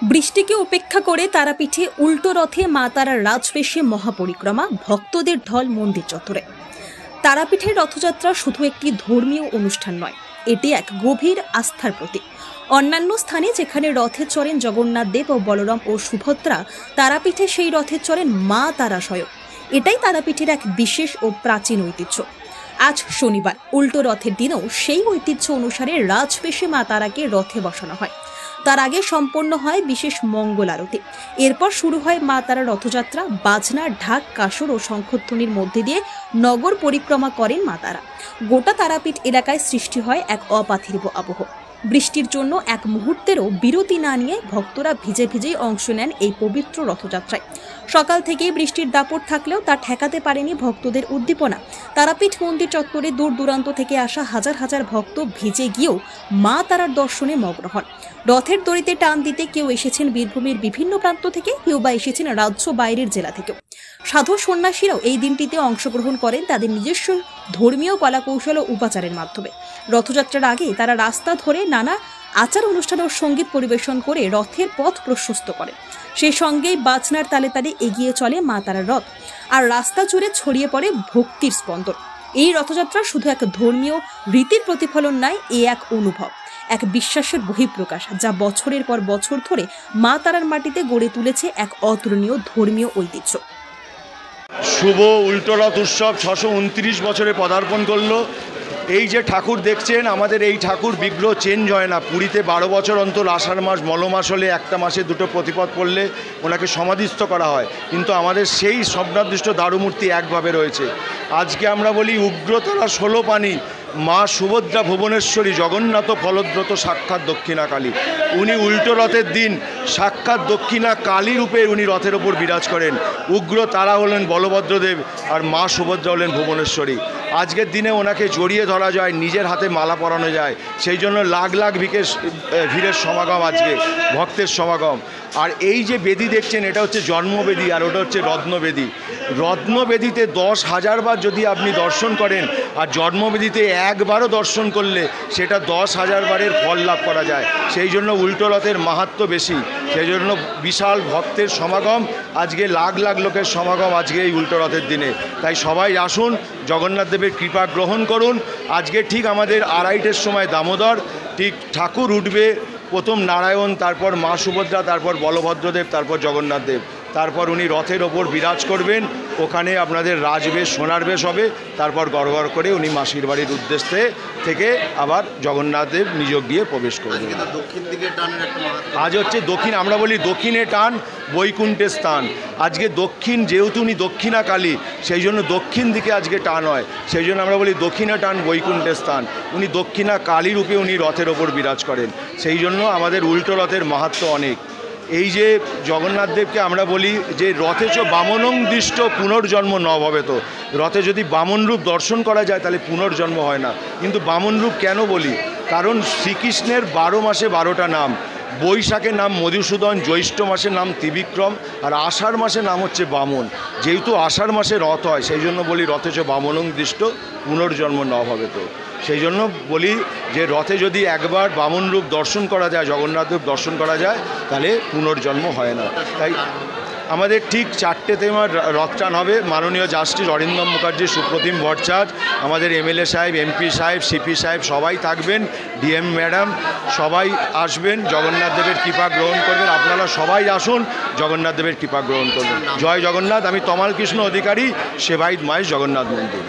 বৃষ্টিকে উপেক্ষা করে তারাপীঠে উল্টো রথে মা তারার রাজবেশে মহাপরিক্রমা, ভক্তদের ঢল মন্দির চত্বরে। তারাপীঠের রথযাত্রা শুধু একটি ধর্মীয় অনুষ্ঠান নয়, এটি এক গভীর আস্থার প্রতীক। অন্যান্য স্থানে যেখানে রথে চড়েন জগন্নাথ দেব ও বলরাম ও সুভদ্রা, তারাপীঠে সেই রথে চড়েন মা তারা স্বয়ং। এটাই তারাপীঠের এক বিশেষ ও প্রাচীন ঐতিহ্য। আজ শনিবার উল্টো রথের দিনেও সেই ঐতিহ্য অনুসারে রাজবেশে মা তারাকে রথে বসানো হয়। তার আগে সম্পন্ন হয় বিশেষ মঙ্গল আরতি। এরপর শুরু হয় মা তারার রথযাত্রা। বাজনা, ঢাক, কাসর ও শঙ্খধ্বনির মধ্যে দিয়ে নগর পরিক্রমা করেন মা তারা। গোটা তারাপীঠ এলাকায় সৃষ্টি হয় এক অপার্থিব আবহ। বৃষ্টির জন্য এক মুহূর্তেরও বিরতি না নিয়ে ভক্তরা ভিজে ভিজেই অংশ নেন এই পবিত্র রথযাত্রায়। সকাল থেকেই বৃষ্টির দাপট থাকলেও তা ঠেকাতে পারেনি ভক্তদের উদ্দীপনা। তারাপীঠ মন্দির চত্বরে দূর দূরান্ত থেকে আসা হাজার হাজার ভক্ত ভিজে গিয়েও মা তারার দর্শনে মগ্ন হন। রথের দড়িতে টান দিতে কেউ এসেছেন বীরভূমের বিভিন্ন প্রান্ত থেকে, কেউ বা এসেছেন রাজ্য বাইরের জেলা থেকেও। সাধু সন্ন্যাসীরাও এই দিনটিতে অংশগ্রহণ করেন তাদের নিজস্ব ধর্মীয় কলাকৌশল ও উপাচারের মাধ্যমে। রথযাত্রার আগে তারা রাস্তা ধরে নানা আচার অনুষ্ঠান ও সঙ্গীত পরিবেশন করে রথের পথ প্রশস্ত করেন। সেই সঙ্গেই বাজনার তালে তালে এগিয়ে চলে মা তারার রথ, আর রাস্তা জুড়ে ছড়িয়ে পড়ে ভক্তির স্পন্দন। এই রথযাত্রা শুধু এক ধর্মীয় রীতির প্রতিফলন নয়, এ এক অনুভব, এক বিশ্বাসের বহিঃপ্রকাশ, যা বছরের পর বছর ধরে মা তারার মাটিতে গড়ে তুলেছে এক অতুলনীয় ধর্মীয় ঐতিহ্য। শুভ উল্টো রথ উৎসব 629 বছরে পদার্পণ করলো। এই যে ঠাকুর দেখছেন, আমাদের এই ঠাকুর বিগ্রহ চেঞ্জ হয় না। পুরীতে 12 বছর অন্তর আষাঢ় মাস মলমাস হলে একটা মাসে দুটো প্রতিপদ পড়লে ওনাকে সমাধিস্থ করা হয়, কিন্তু আমাদের সেই স্বপ্নাদৃষ্ট দারুমূর্তি একভাবে রয়েছে। আজকে আমরা বলি উগ্রতরা 16 পানি, মা সুভদ্রা ভুবনেশ্বরী, জগন্নাথ ফলদ্রত সাক্ষাৎ দক্ষিণা কালী। উনি উল্টো রথের দিন সাক্ষাৎ দক্ষিণা কালী রূপে উনি রথের ওপর বিরাজ করেন। উগ্র তারা হলেন বলভদ্রদেব, আর মা সুভদ্রা হলেন ভুবনেশ্বরী। আজকের দিনে ওনাকে জড়িয়ে ধরা যায়, নিজের হাতে মালা পরানো যায়, সেই জন্য লাখ লাখ ভিড়ের সমাগম, আজকে ভক্তের সমাগম। আর এই যে বেদি দেখছেন, এটা হচ্ছে জন্মবেদি, আর ওটা হচ্ছে রত্নবেদি। রত্নবেদিতে 10,000 বার যদি আপনি দর্শন করেন, আর জন্মবেদিতে একবারও দর্শন করলে সেটা 10,000 বারের ফল লাভ করা যায়। সেই জন্য উল্টো রথের মাহাত্ম্য বেশি, সেই জন্য বিশাল ভক্তের সমাগম, আজকে লাখ লাখ লোকের সমাগম আজকে এই উল্টো রথের দিনে। তাই সবাই আসুন, জগন্নাথ দেবের কৃপা গ্রহণ করুন। আজকে ঠিক আমাদের 2:30-এর সময় দামোদর, ঠিক ঠাকুর উঠবে, প্রথম নারায়ণ, তারপর মা সুভদ্রা, তারপর বলভদ্রদেব, তারপর জগন্নাথ দেব, তারপর উনি রথের ওপর বিরাজ করবেন। ওখানে আপনাদের রাজবেশ, সোনার বেশ হবে, তারপর গড়গড় করে উনি মাসির বাড়ির উদ্দেশ্যে থেকে আবার জগন্নাথ দেব নিযোগ দিয়ে প্রবেশ করবেন। আজ হচ্ছে দক্ষিণ, আমরা বলি দক্ষিণে টান, বৈকুণ্ঠের স্থান। আজকে দক্ষিণ, যেহেতু উনি দক্ষিণা কালী, সেই জন্য দক্ষিণ দিকে আজকে টান হয়, সেই জন্য আমরা বলি দক্ষিণা টান, বৈকুণ্ঠের স্থান। উনি দক্ষিণা কালী রূপে উনি রথের ওপর বিরাজ করেন, সেই জন্য আমাদের উল্টো রথের মাহাত্ম্য অনেক। এই যে জগন্নাথ দেবকে আমরা বলি যে রথে চ বামনং দৃষ্ট পুনর্জন্ম ন ভবেত। রথে যদি বামন রূপ দর্শন করা যায় তাহলে পুনর্জন্ম হয় না। কিন্তু বামন রূপ কেন বলি? কারণ শ্রীকৃষ্ণের 12 মাসে 12টা নাম। বৈশাখের নাম মধুসূদন, জ্যৈষ্ঠ মাসের নাম ত্রিবিক্রম, আর আষাঢ় মাসের নাম হচ্ছে বামন। যেহেতু আষাঢ় মাসে রথ হয়, সেই জন্য বলি রথে চ বামনং দৃষ্ট পুনর্জন্ম ন ভবেত। সেই জন্য বলি যে রথে যদি একবার বামন রূপ দর্শন করা যায়, জগন্নাথ রূপ দর্শন করা যায়, তাহলে পুনর্জন্ম হয় না। তাই আমাদের ঠিক 4টেতে আমার রথ টান হবে। মাননীয় জাস্টিস অরিন্দম মুখার্জি, সুপ্রতিম ভট্টাচার্য, আমাদের এমএলএ সাহেব, এমপি সাহেব, সিপি সাহেব সবাই থাকবেন, ডিএম ম্যাডাম সবাই আসবেন, জগন্নাথ দেবের কৃপা গ্রহণ করবেন। আপনারা সবাই আসুন, জগন্নাথ দেবের কৃপা গ্রহণ করবেন। জয় জগন্নাথ। আমি তমাল কৃষ্ণ অধিকারী, সেবায়িত মায়ের জগন্নাথ মন্দির।